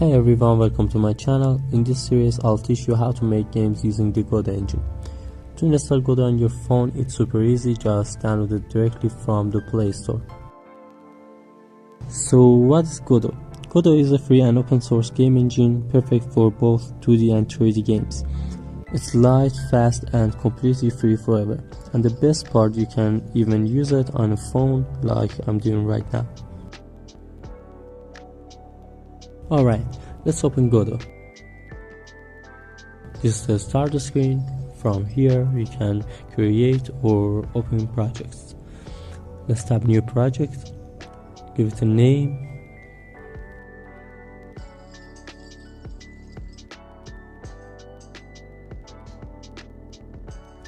Hey everyone, welcome to my channel. In this series I'll teach you how to make games using the Godot Engine. To install Godot on your phone, it's super easy, just download it directly from the Play Store. So what is Godot? Godot is a free and open source game engine perfect for both 2D and 3D games. It's light, fast and completely free forever. And the best part, you can even use it on a phone like I'm doing right now. Alright, let's open Godot. This is the start screen. From here you can create or open projects. Let's tap new project, give it a name,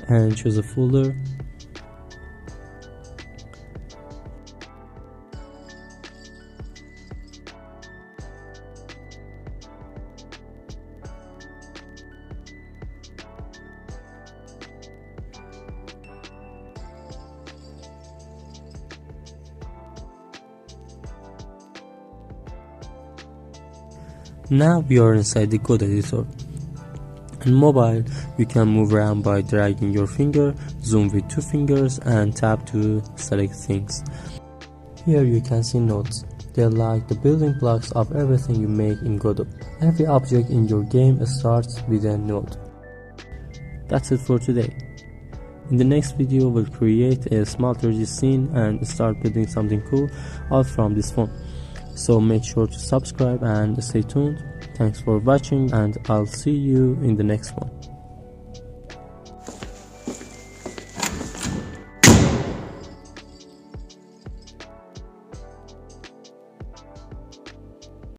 and choose a folder. Now we are inside the code editor. In mobile, you can move around by dragging your finger, zoom with 2 fingers and tap to select things. Here you can see nodes. They're like the building blocks of everything you make in Godot. Every object in your game starts with a node. That's it for today. In the next video, we'll create a small 3D scene and start building something cool out from this phone. So make sure to subscribe and stay tuned. Thanks for watching and I'll see you in the next one.